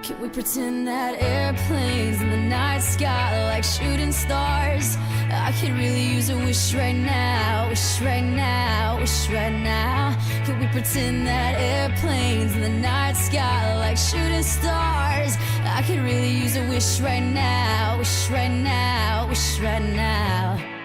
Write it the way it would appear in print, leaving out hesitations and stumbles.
Can we pretend that airplanes in the night sky are like shooting stars? I could really use a wish right now, wish right now, wish right now. Can we pretend that airplanes in the night sky are like shooting stars? I could really use a wish right now, wish right now, wish right now.